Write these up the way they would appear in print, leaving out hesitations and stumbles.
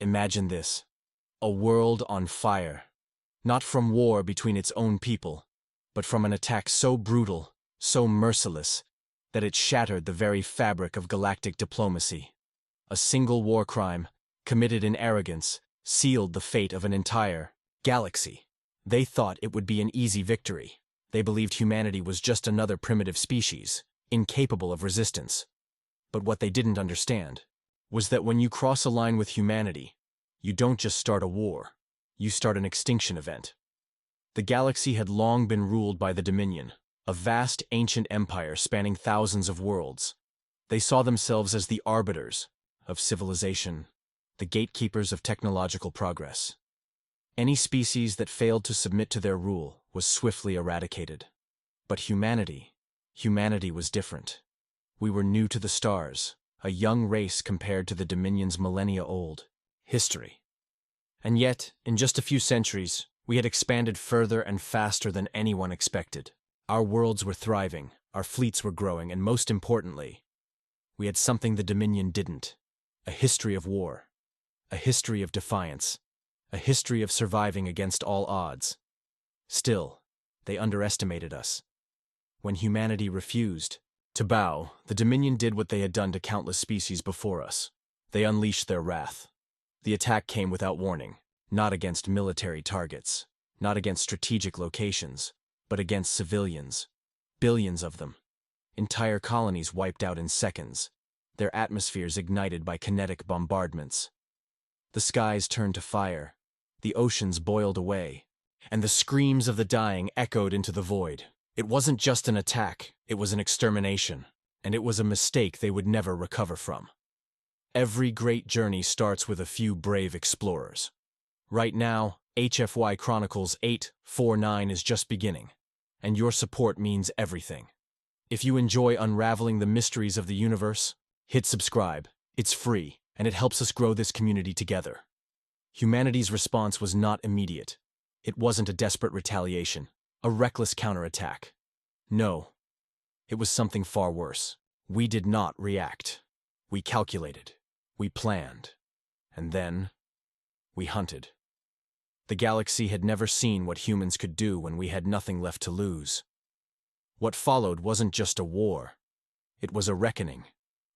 Imagine this. A world on fire. Not from war between its own people, but from an attack so brutal, so merciless, that it shattered the very fabric of galactic diplomacy. A single war crime, committed in arrogance, sealed the fate of an entire galaxy. They thought it would be an easy victory. They believed humanity was just another primitive species, incapable of resistance. But what they didn't understand was that when you cross a line with humanity, you don't just start a war, you start an extinction event. The galaxy had long been ruled by the Dominion, a vast ancient empire spanning thousands of worlds. They saw themselves as the arbiters of civilization, the gatekeepers of technological progress. Any species that failed to submit to their rule was swiftly eradicated. But humanity was different. We were new to the stars, a young race compared to the Dominion's millennia-old history. And yet, in just a few centuries, we had expanded further and faster than anyone expected. Our worlds were thriving, our fleets were growing, and most importantly, we had something the Dominion didn't: a history of war, a history of defiance, a history of surviving against all odds. Still, they underestimated us. When humanity refused to bow, the Dominion did what they had done to countless species before us. They unleashed their wrath. The attack came without warning, not against military targets, not against strategic locations, but against civilians. Billions of them. Entire colonies wiped out in seconds, their atmospheres ignited by kinetic bombardments. The skies turned to fire, the oceans boiled away, and the screams of the dying echoed into the void. It wasn't just an attack, it was an extermination, and it was a mistake they would never recover from. Every great journey starts with a few brave explorers. Right now, HFY Chronicles-849 is just beginning, and your support means everything. If you enjoy unraveling the mysteries of the universe, hit subscribe. It's free, and it helps us grow this community together. Humanity's response was not immediate. It wasn't a desperate retaliation, a reckless counterattack. No, it was something far worse. We did not react. We calculated. We planned. And then, we hunted. The galaxy had never seen what humans could do when we had nothing left to lose. What followed wasn't just a war. It was a reckoning.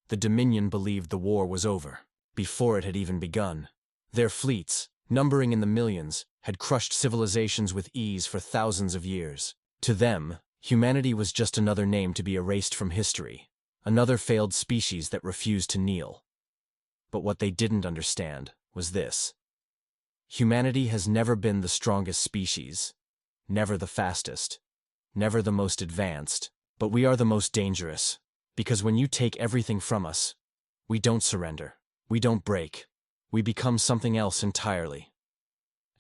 The Dominion believed the war was over, before it had even begun. Their fleets, numbering in the millions, had crushed civilizations with ease for thousands of years. To them, humanity was just another name to be erased from history, another failed species that refused to kneel. But what they didn't understand was this. Humanity has never been the strongest species, never the fastest, never the most advanced, but we are the most dangerous, because when you take everything from us, we don't surrender, we don't break, we become something else entirely.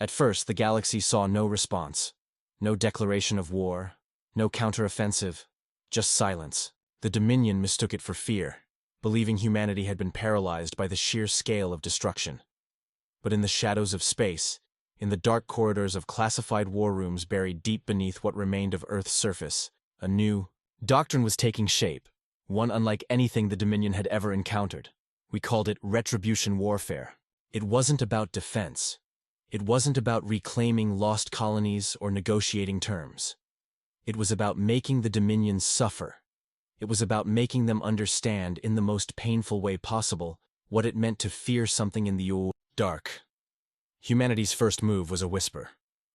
At first, the galaxy saw no response, no declaration of war, no counteroffensive, just silence. The Dominion mistook it for fear, believing humanity had been paralyzed by the sheer scale of destruction. But in the shadows of space, in the dark corridors of classified war rooms buried deep beneath what remained of Earth's surface, a new doctrine was taking shape, one unlike anything the Dominion had ever encountered. We called it retribution warfare. It wasn't about defense. It wasn't about reclaiming lost colonies or negotiating terms. It was about making the Dominion suffer. It was about making them understand in the most painful way possible what it meant to fear something in the dark. Humanity's first move was a whisper.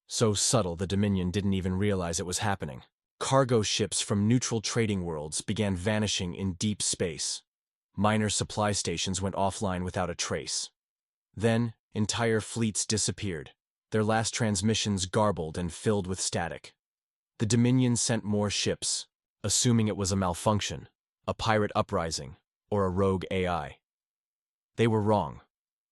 So subtle the Dominion didn't even realize it was happening. Cargo ships from neutral trading worlds began vanishing in deep space. Minor supply stations went offline without a trace. Then, entire fleets disappeared, their last transmissions garbled and filled with static. The Dominion sent more ships, assuming it was a malfunction, a pirate uprising, or a rogue AI. They were wrong.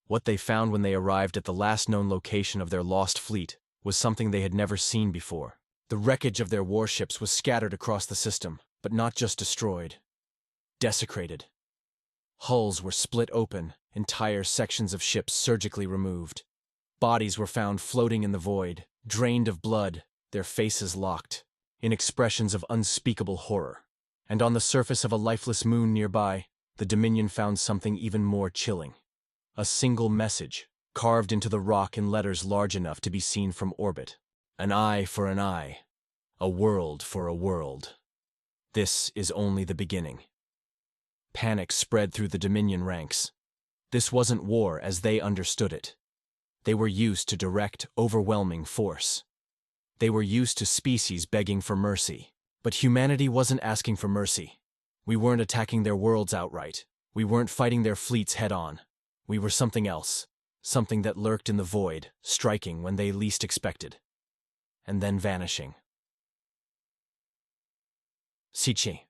What they found when they arrived at the last known location of their lost fleet was something they had never seen before. The wreckage of their warships was scattered across the system, but not just destroyed. Desecrated. Hulls were split open, entire sections of ships surgically removed. Bodies were found floating in the void, drained of blood, their faces locked, in expressions of unspeakable horror. And on the surface of a lifeless moon nearby, the Dominion found something even more chilling. A single message, carved into the rock in letters large enough to be seen from orbit. An eye for an eye, a world for a world. This is only the beginning. Panic spread through the Dominion ranks. This wasn't war as they understood it. They were used to direct, overwhelming force. They were used to species begging for mercy. But humanity wasn't asking for mercy. We weren't attacking their worlds outright. We weren't fighting their fleets head-on. We were something else, something that lurked in the void, striking when they least expected, and then vanishing. Siche.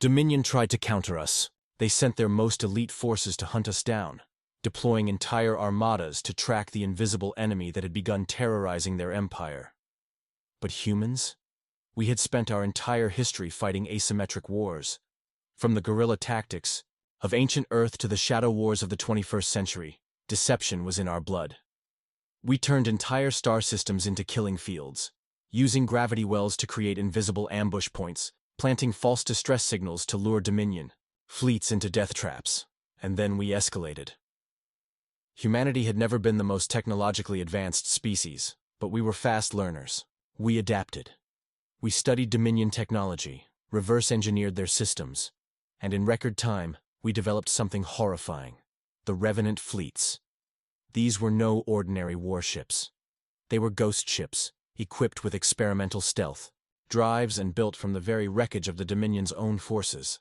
Dominion tried to counter us. They sent their most elite forces to hunt us down, deploying entire armadas to track the invisible enemy that had begun terrorizing their empire. But humans? We had spent our entire history fighting asymmetric wars. From the guerrilla tactics of ancient Earth to the shadow wars of the 21st century, deception was in our blood. We turned entire star systems into killing fields, using gravity wells to create invisible ambush points, planting false distress signals to lure Dominion fleets into death traps, and then we escalated. Humanity had never been the most technologically advanced species, but we were fast learners. We adapted. We studied Dominion technology, reverse-engineered their systems, and in record time, we developed something horrifying: the Revenant fleets. These were no ordinary warships. They were ghost ships, equipped with experimental stealth, drives, and built from the very wreckage of the Dominion's own forces.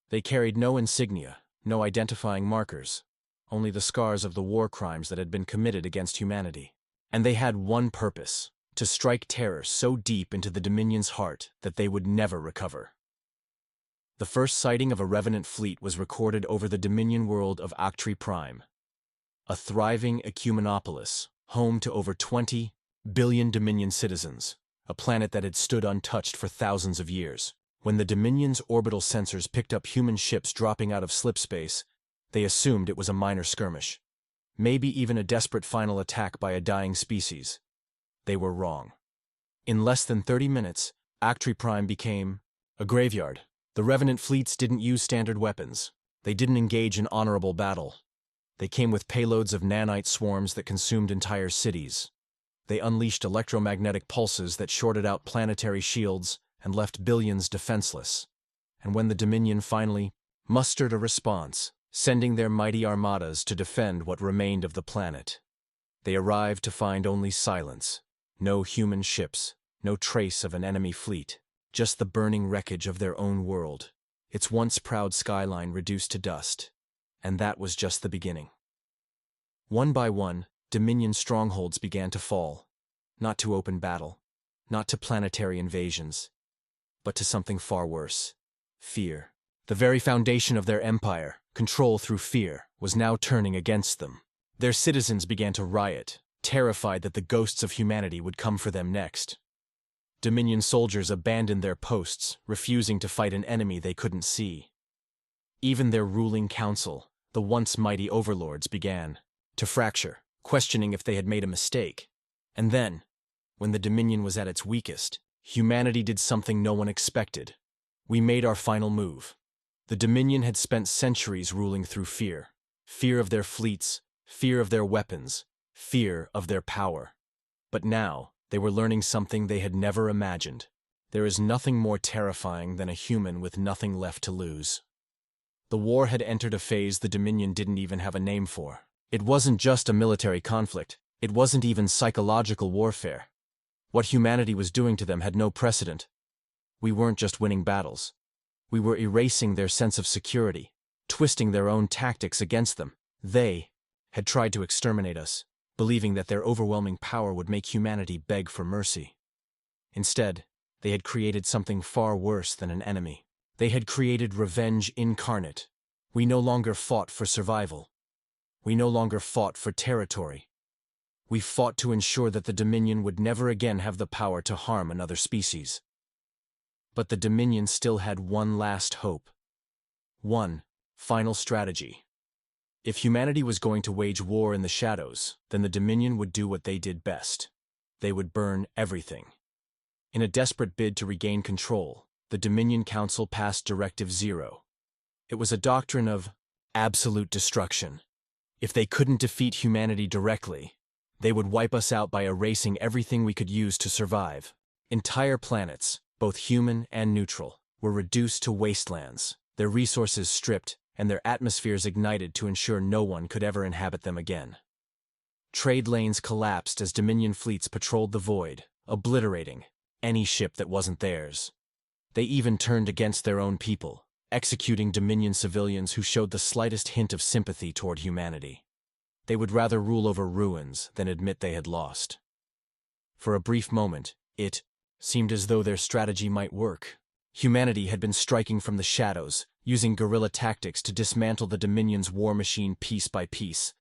They carried no insignia, no identifying markers, only the scars of the war crimes that had been committed against humanity. And they had one purpose: to strike terror so deep into the Dominion's heart that they would never recover. The first sighting of a Revenant fleet was recorded over the Dominion world of Octree Prime, a thriving ecumenopolis, home to over 20 billion Dominion citizens, a planet that had stood untouched for thousands of years. When the Dominion's orbital sensors picked up human ships dropping out of slipspace, they assumed it was a minor skirmish, maybe even a desperate final attack by a dying species. They were wrong. In less than 30 minutes, Octree Prime became a graveyard. The Revenant fleets didn't use standard weapons. They didn't engage in honorable battle. They came with payloads of nanite swarms that consumed entire cities. They unleashed electromagnetic pulses that shorted out planetary shields and left billions defenseless. And when the Dominion finally mustered a response, sending their mighty armadas to defend what remained of the planet, they arrived to find only silence. No human ships, no trace of an enemy fleet, just the burning wreckage of their own world, its once proud skyline reduced to dust. And that was just the beginning. One by one, Dominion strongholds began to fall, not to open battle, not to planetary invasions, but to something far worse: fear. The very foundation of their empire, control through fear, was now turning against them. Their citizens began to riot, terrified that the ghosts of humanity would come for them next. Dominion soldiers abandoned their posts, refusing to fight an enemy they couldn't see. Even their ruling council, the once mighty overlords, began to fracture, questioning if they had made a mistake. And then, when the Dominion was at its weakest, humanity did something no one expected. We made our final move. The Dominion had spent centuries ruling through fear. Fear of their fleets, fear of their weapons, fear of their power. But now, they were learning something they had never imagined. There is nothing more terrifying than a human with nothing left to lose. The war had entered a phase the Dominion didn't even have a name for. It wasn't just a military conflict. It wasn't even psychological warfare. What humanity was doing to them had no precedent. We weren't just winning battles. We were erasing their sense of security, twisting their own tactics against them. They had tried to exterminate us, believing that their overwhelming power would make humanity beg for mercy. Instead, they had created something far worse than an enemy. They had created revenge incarnate. We no longer fought for survival. We no longer fought for territory. We fought to ensure that the Dominion would never again have the power to harm another species. But the Dominion still had one last hope. One final strategy. If humanity was going to wage war in the shadows, then the Dominion would do what they did best. They would burn everything. In a desperate bid to regain control, the Dominion Council passed Directive Zero. It was a doctrine of absolute destruction. If they couldn't defeat humanity directly, they would wipe us out by erasing everything we could use to survive. Entire planets, both human and neutral, were reduced to wastelands, their resources stripped, and their atmospheres ignited to ensure no one could ever inhabit them again. Trade lanes collapsed as Dominion fleets patrolled the void, obliterating any ship that wasn't theirs. They even turned against their own people, executing Dominion civilians who showed the slightest hint of sympathy toward humanity. They would rather rule over ruins than admit they had lost. For a brief moment, it seemed as though their strategy might work. Humanity had been striking from the shadows, using guerrilla tactics to dismantle the Dominion's war machine piece by piece.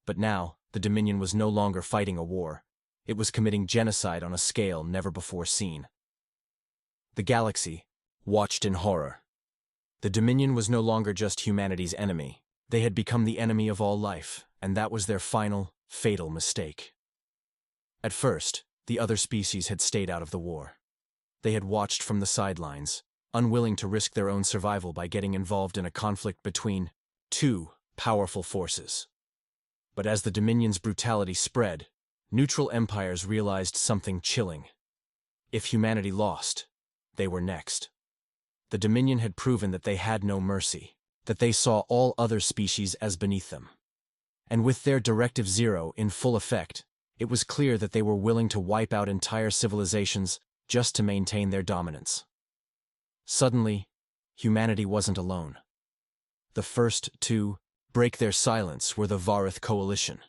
But now, the Dominion was no longer fighting a war. It was committing genocide on a scale never before seen. The galaxy watched in horror. The Dominion was no longer just humanity's enemy. They had become the enemy of all life, and that was their final, fatal mistake. At first, the other species had stayed out of the war. They had watched from the sidelines, unwilling to risk their own survival by getting involved in a conflict between two powerful forces. But as the Dominion's brutality spread, neutral empires realized something chilling. If humanity lost, they were next. The Dominion had proven that they had no mercy, that they saw all other species as beneath them. And with their Directive Zero in full effect, it was clear that they were willing to wipe out entire civilizations just to maintain their dominance. Suddenly, humanity wasn't alone. The first to break their silence were the Varith Coalition.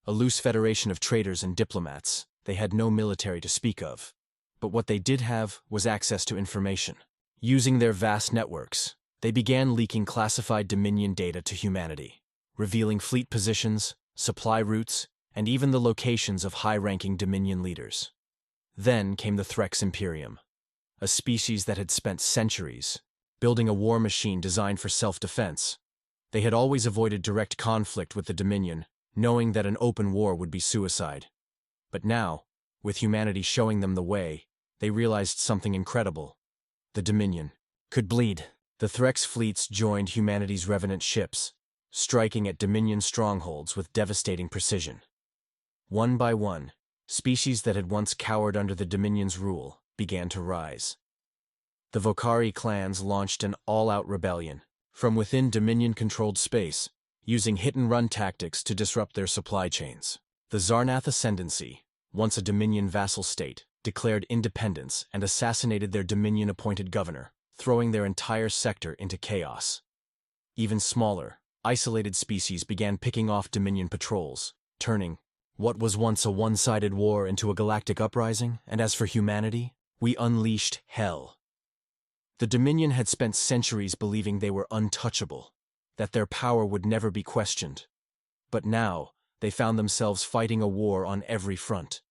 A loose federation of traders and diplomats. They had no military to speak of. But what they did have was access to information. Using their vast networks, they began leaking classified Dominion data to humanity, revealing fleet positions, supply routes, and even the locations of high-ranking Dominion leaders. Then came the Threx Imperium, a species that had spent centuries building a war machine designed for self-defense. They had always avoided direct conflict with the Dominion, knowing that an open war would be suicide. But now, with humanity showing them the way, they realized something incredible. The Dominion could bleed. The Threx fleets joined humanity's revenant ships, striking at Dominion strongholds with devastating precision. One by one, species that had once cowered under the Dominion's rule began to rise. The Vokari clans launched an all-out rebellion from within Dominion-controlled space, using hit-and-run tactics to disrupt their supply chains. The Zarnath Ascendancy, once a Dominion vassal state, declared independence and assassinated their Dominion-appointed governor, throwing their entire sector into chaos. Even smaller, isolated species began picking off Dominion patrols, turning what was once a one-sided war into a galactic uprising, and as for humanity, we unleashed hell. The Dominion had spent centuries believing they were untouchable, that their power would never be questioned. But now, they found themselves fighting a war on every front.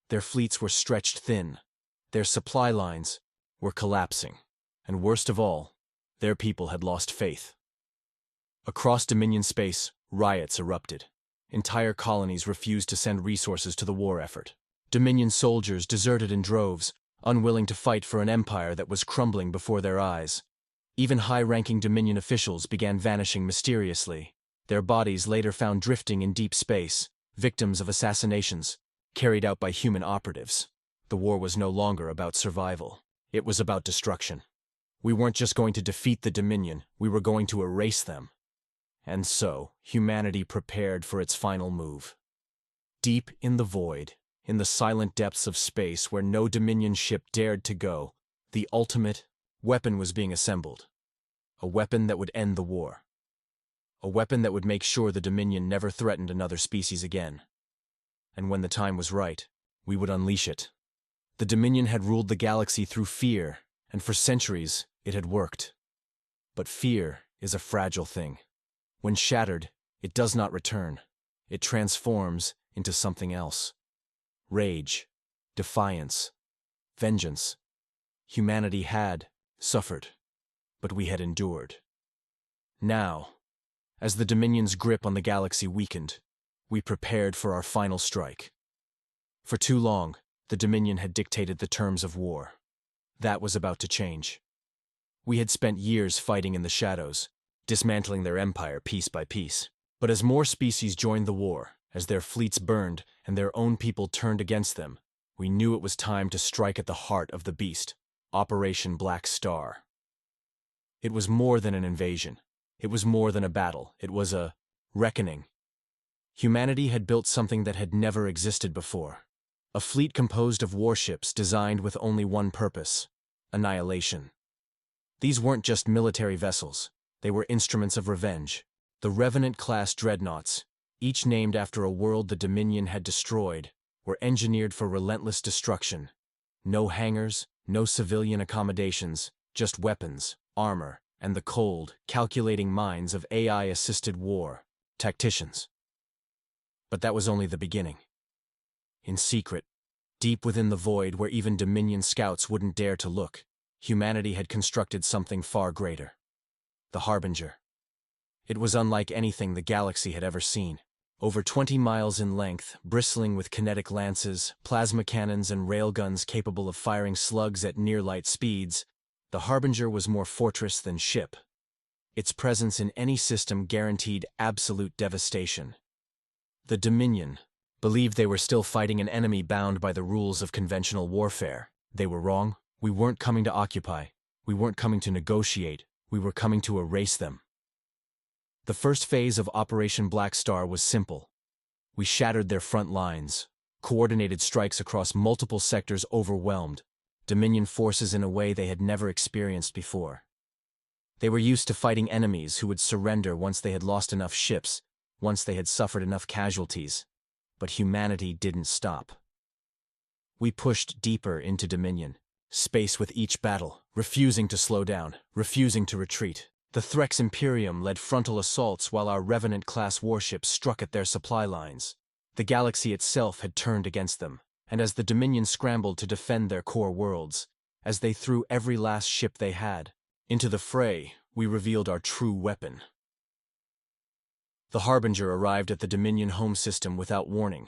Their fleets were stretched thin, their supply lines were collapsing, and worst of all, their people had lost faith. Across Dominion space, riots erupted. Entire colonies refused to send resources to the war effort. Dominion soldiers deserted in droves, unwilling to fight for an empire that was crumbling before their eyes. Even high-ranking Dominion officials began vanishing mysteriously, their bodies later found drifting in deep space, victims of assassinations carried out by human operatives. The war was no longer about survival. It was about destruction. We weren't just going to defeat the Dominion, we were going to erase them. And so, humanity prepared for its final move. Deep in the void, in the silent depths of space where no Dominion ship dared to go, the ultimate weapon was being assembled. A weapon that would end the war. A weapon that would make sure the Dominion never threatened another species again. And when the time was right, we would unleash it. The Dominion had ruled the galaxy through fear, and for centuries, it had worked. But fear is a fragile thing. When shattered, it does not return. It transforms into something else. Rage, defiance, vengeance. Humanity had suffered, but we had endured. Now, as the Dominion's grip on the galaxy weakened, we prepared for our final strike. For too long, the Dominion had dictated the terms of war. That was about to change. We had spent years fighting in the shadows, dismantling their empire piece by piece. But as more species joined the war, as their fleets burned and their own people turned against them, we knew it was time to strike at the heart of the beast, Operation Black Star. It was more than an invasion. It was more than a battle. It was a reckoning. Humanity had built something that had never existed before. A fleet composed of warships designed with only one purpose: annihilation. These weren't just military vessels. They were instruments of revenge. The Revenant-class dreadnoughts, each named after a world the Dominion had destroyed, were engineered for relentless destruction. No hangars, no civilian accommodations, just weapons, armor, and the cold, calculating minds of AI-assisted war tacticians. But that was only the beginning. In secret, deep within the void where even Dominion scouts wouldn't dare to look, humanity had constructed something far greater. The Harbinger. It was unlike anything the galaxy had ever seen. Over 20 miles in length, bristling with kinetic lances, plasma cannons, and railguns capable of firing slugs at near-light speeds, the Harbinger was more fortress than ship. Its presence in any system guaranteed absolute devastation. The Dominion believed they were still fighting an enemy bound by the rules of conventional warfare. They were wrong. We weren't coming to occupy. We weren't coming to negotiate. We were coming to erase them. The first phase of Operation Black Star was simple. We shattered their front lines. Coordinated strikes across multiple sectors overwhelmed Dominion forces in a way they had never experienced before. They were used to fighting enemies who would surrender once they had lost enough ships, once they had suffered enough casualties. But humanity didn't stop. We pushed deeper into Dominion, space with each battle, refusing to slow down, refusing to retreat. The Threx Imperium led frontal assaults while our Revenant-class warships struck at their supply lines. The galaxy itself had turned against them, and as the Dominion scrambled to defend their core worlds, as they threw every last ship they had into the fray, we revealed our true weapon. The Harbinger arrived at the Dominion home system without warning.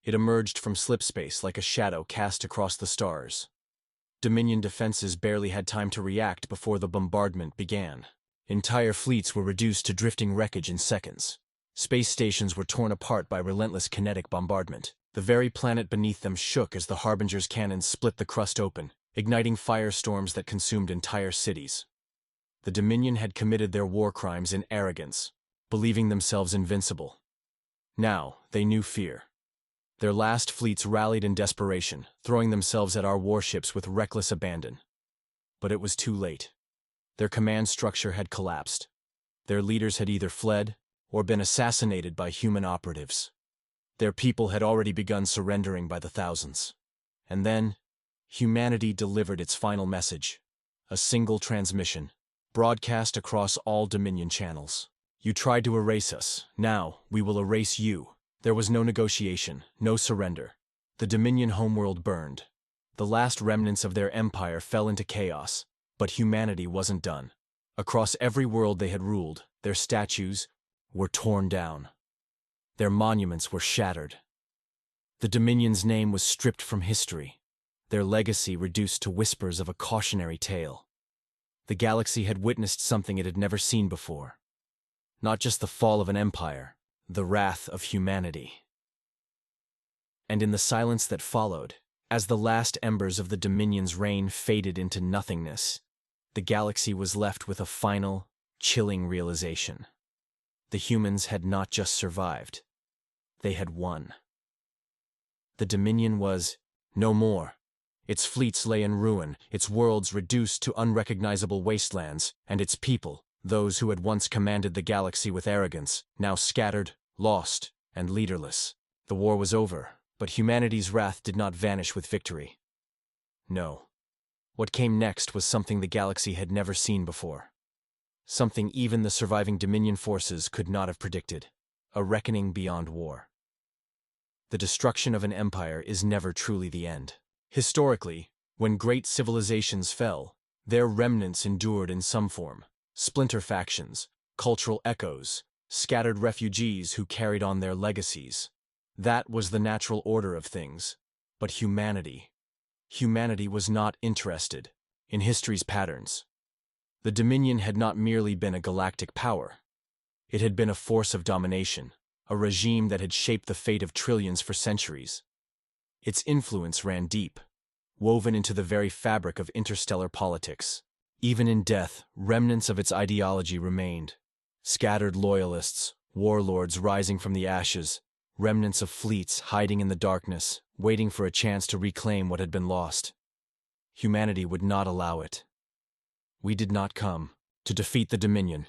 It emerged from slipspace like a shadow cast across the stars. Dominion defenses barely had time to react before the bombardment began. Entire fleets were reduced to drifting wreckage in seconds. Space stations were torn apart by relentless kinetic bombardment. The very planet beneath them shook as the Harbinger's cannons split the crust open, igniting firestorms that consumed entire cities. The Dominion had committed their war crimes in arrogance, believing themselves invincible. Now, they knew fear. Their last fleets rallied in desperation, throwing themselves at our warships with reckless abandon. But it was too late. Their command structure had collapsed. Their leaders had either fled or been assassinated by human operatives. Their people had already begun surrendering by the thousands. And then, humanity delivered its final message. A single transmission, broadcast across all Dominion channels. You tried to erase us. Now, we will erase you. There was no negotiation, no surrender. The Dominion homeworld burned. The last remnants of their empire fell into chaos. But humanity wasn't done. Across every world they had ruled, their statues were torn down. Their monuments were shattered. The Dominion's name was stripped from history, their legacy reduced to whispers of a cautionary tale. The galaxy had witnessed something it had never seen before. Not just the fall of an empire, the wrath of humanity. And in the silence that followed, as the last embers of the Dominion's reign faded into nothingness, the galaxy was left with a final, chilling realization. The humans had not just survived. They had won. The Dominion was no more. Its fleets lay in ruin, its worlds reduced to unrecognizable wastelands, and its people, those who had once commanded the galaxy with arrogance, now scattered, lost, and leaderless. The war was over, but humanity's wrath did not vanish with victory. No. What came next was something the galaxy had never seen before. Something even the surviving Dominion forces could not have predicted. A reckoning beyond war. The destruction of an empire is never truly the end. Historically, when great civilizations fell, their remnants endured in some form. Splinter factions, cultural echoes, scattered refugees who carried on their legacies. That was the natural order of things. But humanity was not interested in history's patterns. The Dominion had not merely been a galactic power. It had been a force of domination, a regime that had shaped the fate of trillions for centuries. Its influence ran deep, woven into the very fabric of interstellar politics. Even in death, remnants of its ideology remained. Scattered loyalists, warlords rising from the ashes, remnants of fleets hiding in the darkness, waiting for a chance to reclaim what had been lost. Humanity would not allow it. We did not come to defeat the Dominion.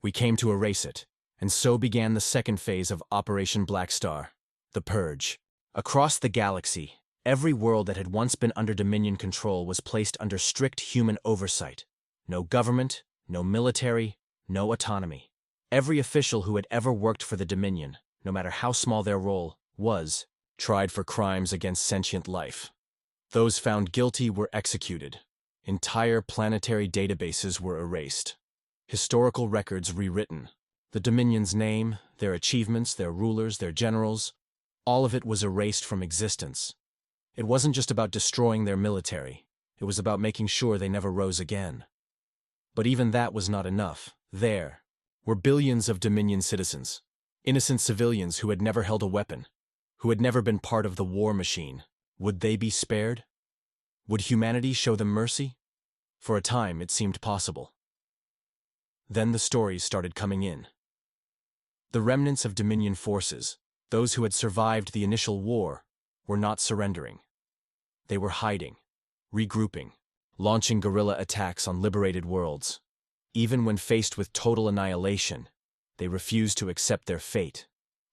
We came to erase it, and so began the second phase of Operation Black Star, the Purge. Across the galaxy, every world that had once been under Dominion control was placed under strict human oversight. No government, no military, no autonomy. Every official who had ever worked for the Dominion, no matter how small their role, was tried for crimes against sentient life. Those found guilty were executed. Entire planetary databases were erased. Historical records rewritten. The Dominion's name, their achievements, their rulers, their generals, all of it was erased from existence. It wasn't just about destroying their military. It was about making sure they never rose again. But even that was not enough. There were billions of Dominion citizens, innocent civilians who had never held a weapon, who had never been part of the war machine. Would they be spared? Would humanity show them mercy? For a time, it seemed possible. Then the stories started coming in. The remnants of Dominion forces, those who had survived the initial war, were not surrendering. They were hiding, regrouping, launching guerrilla attacks on liberated worlds. Even when faced with total annihilation, they refused to accept their fate.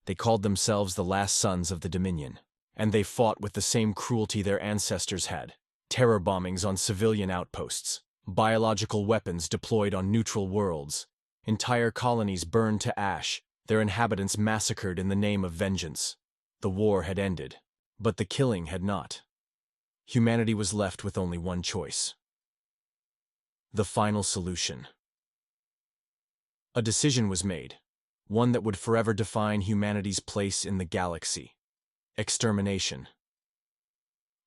They called themselves the last sons of the Dominion, and they fought with the same cruelty their ancestors had. Terror bombings on civilian outposts, biological weapons deployed on neutral worlds, entire colonies burned to ash, their inhabitants massacred in the name of vengeance. The war had ended, but the killing had not. Humanity was left with only one choice. The final solution. A decision was made, one that would forever define humanity's place in the galaxy. Extermination.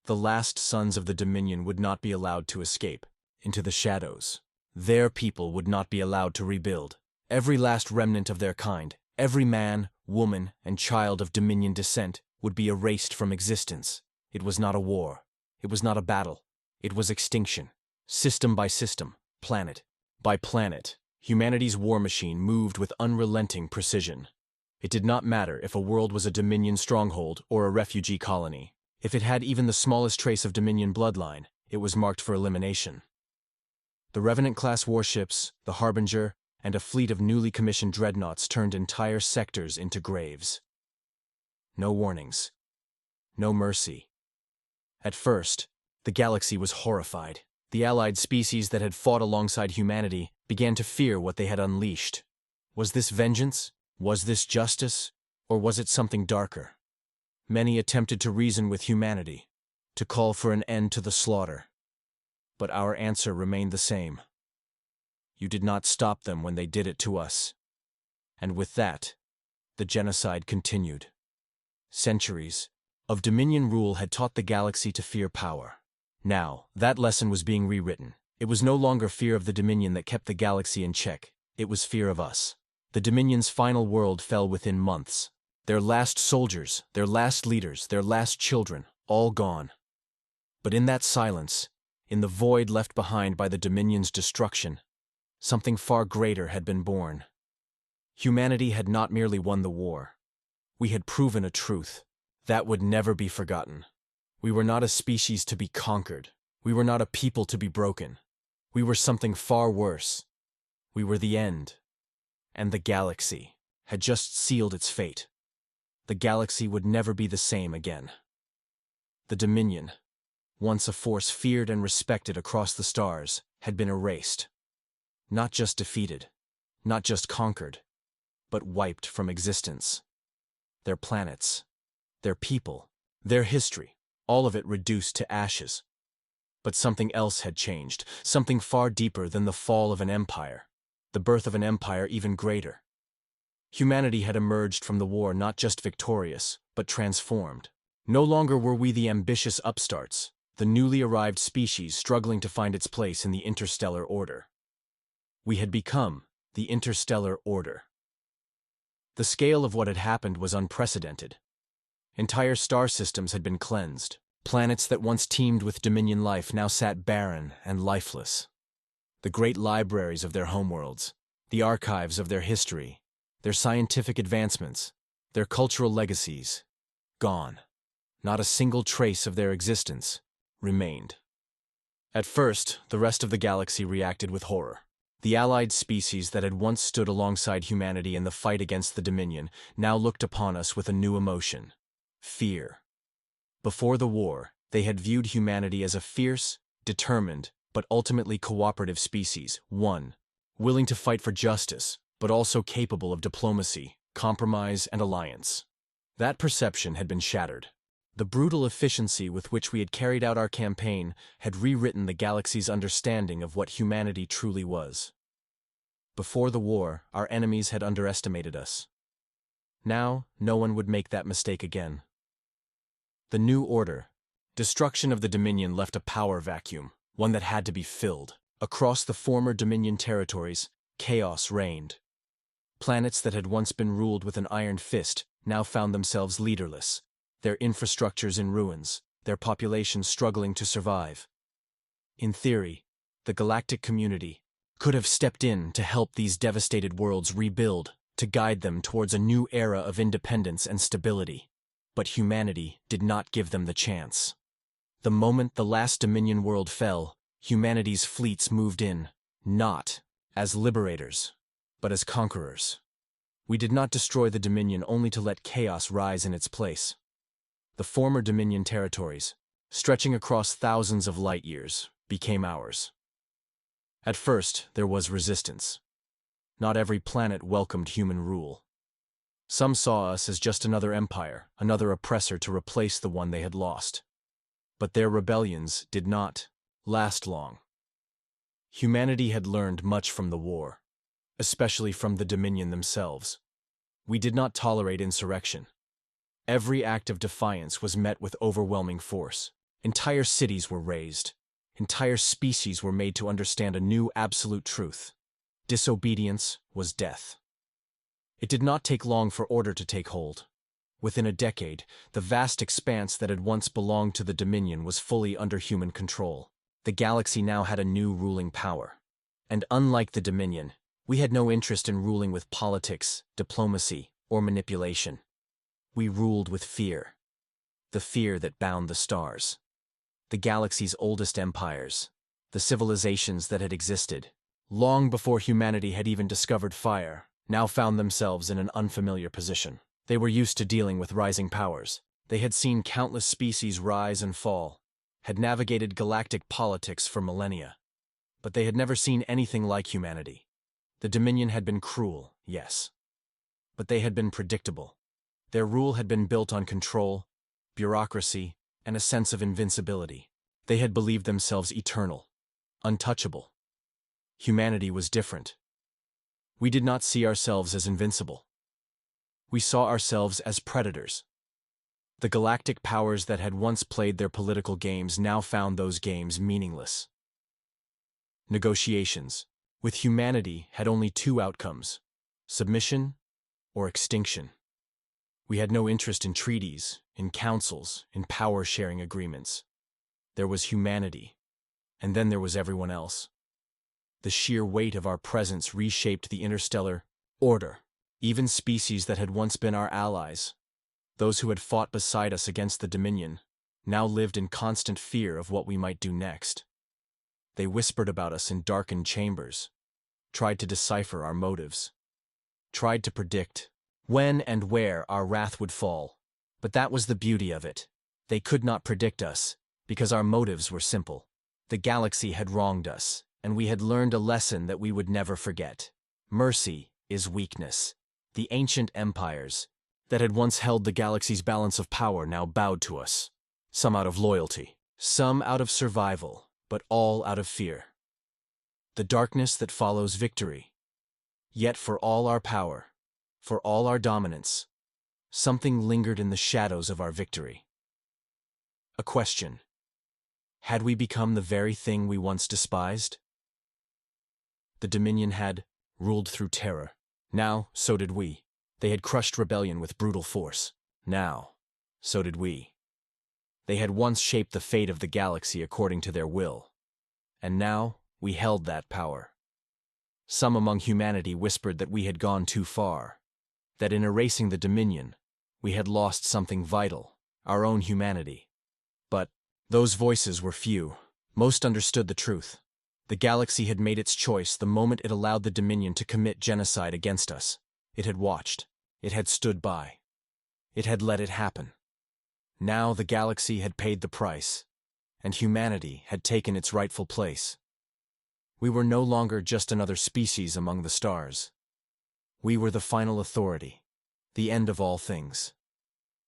The last sons of the Dominion would not be allowed to escape into the shadows. Their people would not be allowed to rebuild. Every last remnant of their kind, every man, woman, and child of Dominion descent would be erased from existence. It was not a war. It was not a battle. It was extinction. System by system, planet by planet, humanity's war machine moved with unrelenting precision. It did not matter if a world was a Dominion stronghold or a refugee colony. If it had even the smallest trace of Dominion bloodline, it was marked for elimination. The Revenant-class warships, the Harbinger, and a fleet of newly commissioned dreadnoughts turned entire sectors into graves. No warnings. No mercy. At first, the galaxy was horrified. The allied species that had fought alongside humanity began to fear what they had unleashed. Was this vengeance? Was this justice? Or was it something darker? Many attempted to reason with humanity, to call for an end to the slaughter. But our answer remained the same. You did not stop them when they did it to us. And with that, the genocide continued. Centuries of Dominion rule had taught the galaxy to fear power. Now, that lesson was being rewritten. It was no longer fear of the Dominion that kept the galaxy in check. It was fear of us. The Dominion's final world fell within months. Their last soldiers, their last leaders, their last children, all gone. But in that silence, in the void left behind by the Dominion's destruction, something far greater had been born. Humanity had not merely won the war. We had proven a truth that would never be forgotten. We were not a species to be conquered. We were not a people to be broken. We were something far worse. We were the end. And the galaxy had just sealed its fate. The galaxy would never be the same again. The Dominion, once a force feared and respected across the stars, had been erased. Not just defeated, not just conquered, but wiped from existence. Their planets, their people, their history, all of it reduced to ashes. But something else had changed, something far deeper than the fall of an empire, the birth of an empire even greater. Humanity had emerged from the war not just victorious, but transformed. No longer were we the ambitious upstarts, the newly arrived species struggling to find its place in the interstellar order. We had become the interstellar order. The scale of what had happened was unprecedented. Entire star systems had been cleansed. Planets that once teemed with Dominion life now sat barren and lifeless. The great libraries of their homeworlds, the archives of their history, their scientific advancements, their cultural legacies, gone. Not a single trace of their existence remained. At first, the rest of the galaxy reacted with horror. The allied species that had once stood alongside humanity in the fight against the Dominion now looked upon us with a new emotion: fear. Before the war, they had viewed humanity as a fierce, determined, but ultimately cooperative species, one willing to fight for justice, but also capable of diplomacy, compromise, and alliance. That perception had been shattered. The brutal efficiency with which we had carried out our campaign had rewritten the galaxy's understanding of what humanity truly was. Before the war, our enemies had underestimated us. Now, no one would make that mistake again. The new order, destruction of the Dominion, left a power vacuum, one that had to be filled. Across the former Dominion territories, chaos reigned. Planets that had once been ruled with an iron fist now found themselves leaderless, their infrastructures in ruins, their populations struggling to survive. In theory, the galactic community could have stepped in to help these devastated worlds rebuild, to guide them towards a new era of independence and stability. But humanity did not give them the chance. The moment the last Dominion world fell, humanity's fleets moved in, not as liberators, but as conquerors. We did not destroy the Dominion only to let chaos rise in its place. The former Dominion territories, stretching across thousands of light years, became ours. At first, there was resistance. Not every planet welcomed human rule. Some saw us as just another empire, another oppressor to replace the one they had lost. But their rebellions did not last long. Humanity had learned much from the war, especially from the Dominion themselves. We did not tolerate insurrection. Every act of defiance was met with overwhelming force. Entire cities were razed. Entire species were made to understand a new absolute truth. Disobedience was death. It did not take long for order to take hold. Within a decade, the vast expanse that had once belonged to the Dominion was fully under human control. The galaxy now had a new ruling power. And unlike the Dominion, we had no interest in ruling with politics, diplomacy, or manipulation. We ruled with fear. The fear that bound the stars. The galaxy's oldest empires. The civilizations that had existed long before humanity had even discovered fire, now found themselves in an unfamiliar position. They were used to dealing with rising powers. They had seen countless species rise and fall, had navigated galactic politics for millennia. But they had never seen anything like humanity. The Dominion had been cruel, yes. But they had been predictable. Their rule had been built on control, bureaucracy, and a sense of invincibility. They had believed themselves eternal, untouchable. Humanity was different. We did not see ourselves as invincible. We saw ourselves as predators. The galactic powers that had once played their political games now found those games meaningless. Negotiations with humanity had only two outcomes: submission or extinction. We had no interest in treaties, in councils, in power-sharing agreements. There was humanity, and then there was everyone else. The sheer weight of our presence reshaped the interstellar order. Even species that had once been our allies, those who had fought beside us against the Dominion, now lived in constant fear of what we might do next. They whispered about us in darkened chambers, tried to decipher our motives, tried to predict when and where our wrath would fall. But that was the beauty of it. They could not predict us, because our motives were simple. The galaxy had wronged us, and we had learned a lesson that we would never forget. Mercy is weakness. The ancient empires that had once held the galaxy's balance of power now bowed to us, some out of loyalty, some out of survival, but all out of fear. The darkness that follows victory. Yet for all our power, for all our dominance, something lingered in the shadows of our victory. A question. Had we become the very thing we once despised? The Dominion had ruled through terror. Now, so did we. They had crushed rebellion with brutal force. Now, so did we. They had once shaped the fate of the galaxy according to their will. And now, we held that power. Some among humanity whispered that we had gone too far, that in erasing the Dominion, we had lost something vital, our own humanity. But those voices were few. Most understood the truth. The galaxy had made its choice the moment it allowed the Dominion to commit genocide against us. It had watched. It had stood by. It had let it happen. Now the galaxy had paid the price, and humanity had taken its rightful place. We were no longer just another species among the stars. We were the final authority, the end of all things.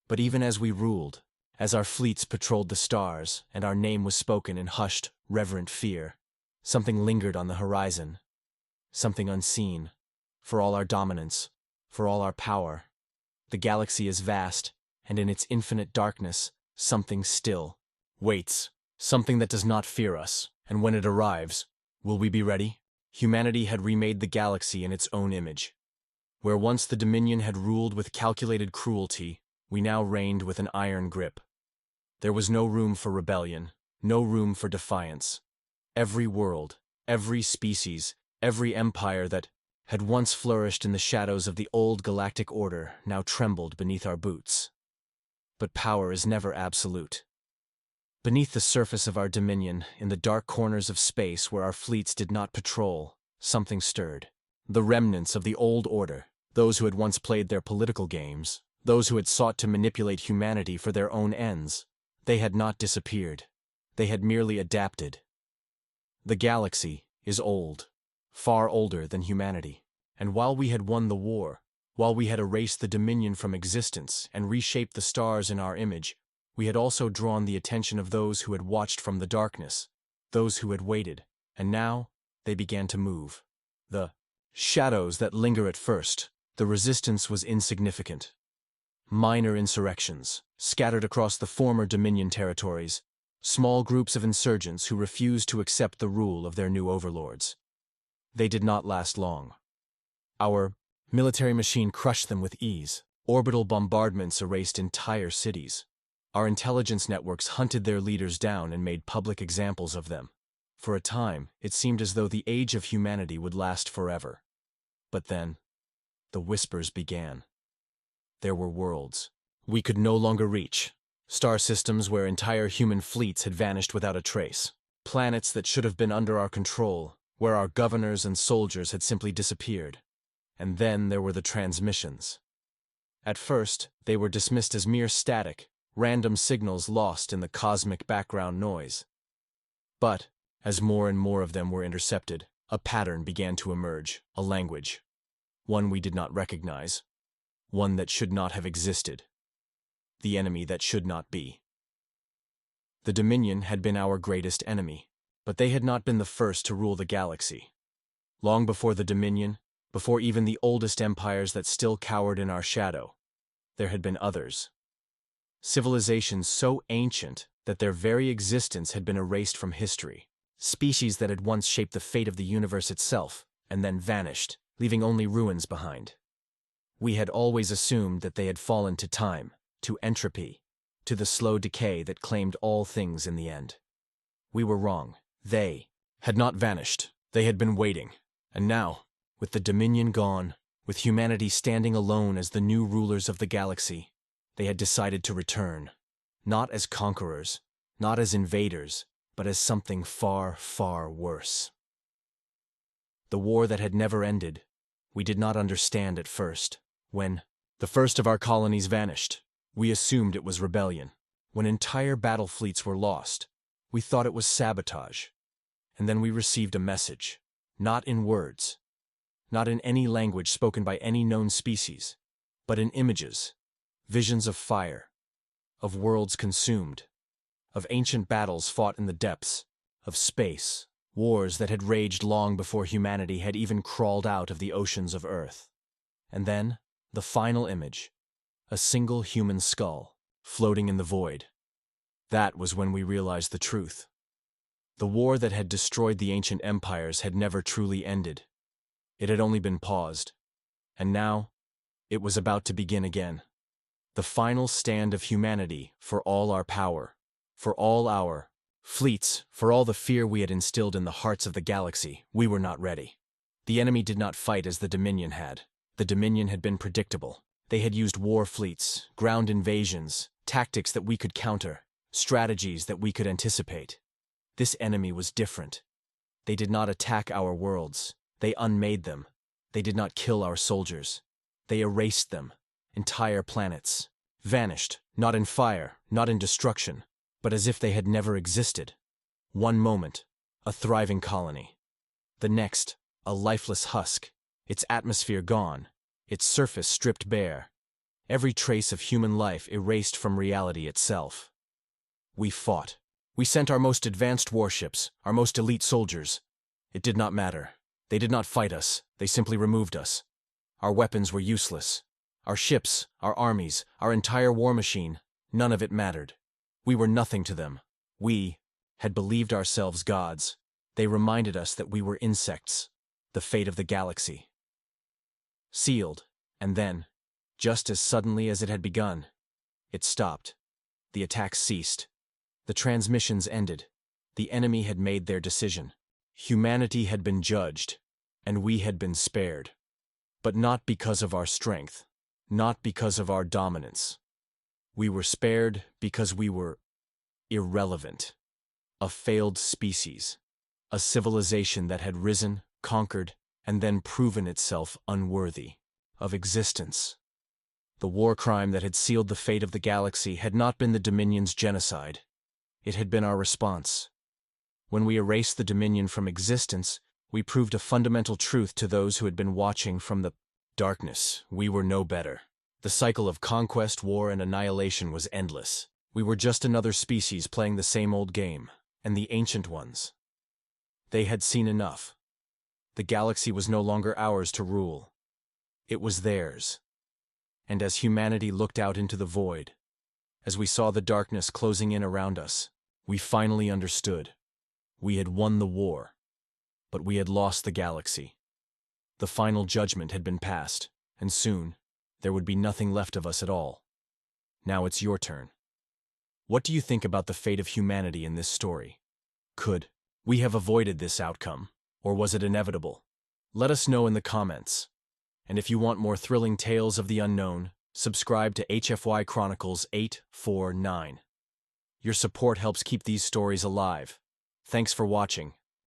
But even as we ruled, as our fleets patrolled the stars and our name was spoken in hushed, reverent fear, something lingered on the horizon, something unseen. For all our dominance, for all our power, the galaxy is vast, and in its infinite darkness, something still waits, something that does not fear us, and when it arrives, will we be ready? Humanity had remade the galaxy in its own image. Where once the Dominion had ruled with calculated cruelty, we now reigned with an iron grip. There was no room for rebellion, no room for defiance. Every world, every species, every empire that had once flourished in the shadows of the old galactic order now trembled beneath our boots. But power is never absolute. Beneath the surface of our Dominion, in the dark corners of space where our fleets did not patrol, something stirred. The remnants of the old order, those who had once played their political games, those who had sought to manipulate humanity for their own ends, they had not disappeared. They had merely adapted. The galaxy is old, far older than humanity. And while we had won the war, while we had erased the Dominion from existence and reshaped the stars in our image, we had also drawn the attention of those who had watched from the darkness, those who had waited, and now they began to move. The shadows that linger at first, the resistance was insignificant. Minor insurrections, scattered across the former Dominion territories, small groups of insurgents who refused to accept the rule of their new overlords. They did not last long. Our military machine crushed them with ease. Orbital bombardments erased entire cities. Our intelligence networks hunted their leaders down and made public examples of them. For a time, it seemed as though the age of humanity would last forever. But then, the whispers began. There were worlds we could no longer reach. Star systems where entire human fleets had vanished without a trace. Planets that should have been under our control, where our governors and soldiers had simply disappeared. And then there were the transmissions. At first, they were dismissed as mere static, random signals lost in the cosmic background noise. But, as more and more of them were intercepted, a pattern began to emerge, a language. One we did not recognize. One that should not have existed. The enemy that should not be. The Dominion had been our greatest enemy, but they had not been the first to rule the galaxy. Long before the Dominion, before even the oldest empires that still cowered in our shadow, there had been others. Civilizations so ancient that their very existence had been erased from history. Species that had once shaped the fate of the universe itself, and then vanished, leaving only ruins behind. We had always assumed that they had fallen to time, to entropy, to the slow decay that claimed all things in the end. We were wrong. They had not vanished. They had been waiting. And now, with the Dominion gone, with humanity standing alone as the new rulers of the galaxy, they had decided to return, not as conquerors, not as invaders, but as something far, far worse. The war that had never ended, we did not understand at first. When the first of our colonies vanished, we assumed it was rebellion. When entire battle fleets were lost, we thought it was sabotage. And then we received a message, not in words, not in any language spoken by any known species, but in images, visions of fire, of worlds consumed, of ancient battles fought in the depths, of space, wars that had raged long before humanity had even crawled out of the oceans of Earth. And then, the final image, a single human skull, floating in the void. That was when we realized the truth. The war that had destroyed the ancient empires had never truly ended. It had only been paused. And now, It was about to begin again. The final stand of humanity for all our power, for all our fleets, for all the fear we had instilled in the hearts of the galaxy. We were not ready. The enemy did not fight as the Dominion had. The Dominion had been predictable. They had used war fleets, ground invasions, tactics that we could counter, strategies that we could anticipate. This enemy was different. They did not attack our worlds. They unmade them. They did not kill our soldiers. They erased them. Entire planets vanished, not in fire, not in destruction, but as if they had never existed. One moment, a thriving colony. The next, a lifeless husk, its atmosphere gone, its surface stripped bare, every trace of human life erased from reality itself. We fought. We sent our most advanced warships, our most elite soldiers. It did not matter. They did not fight us, they simply removed us. Our weapons were useless. Our ships, our armies, our entire war machine, none of it mattered. We were nothing to them. We had believed ourselves gods. They reminded us that we were insects, the fate of the galaxy. Sealed, and then, just as suddenly as it had begun, it stopped. The attacks ceased. The transmissions ended. The enemy had made their decision. Humanity had been judged, and we had been spared. But not because of our strength, not because of our dominance. We were spared because we were irrelevant. A failed species. A civilization that had risen, conquered, and then proven itself unworthy of existence. The war crime that had sealed the fate of the galaxy had not been the Dominion's genocide. It had been our response. When we erased the Dominion from existence, we proved a fundamental truth to those who had been watching from the darkness. We were no better. The cycle of conquest, war, and annihilation was endless. We were just another species playing the same old game, and the ancient ones. They had seen enough. The galaxy was no longer ours to rule. It was theirs. And as humanity looked out into the void, as we saw the darkness closing in around us, we finally understood. We had won the war, but we had lost the galaxy. The final judgment had been passed, and soon, there would be nothing left of us at all. Now it's your turn. What do you think about the fate of humanity in this story? Could we have avoided this outcome, or was it inevitable? Let us know in the comments. And if you want more thrilling tales of the unknown, subscribe to HFY Chronicles-849. Your support helps keep these stories alive. Thanks for watching.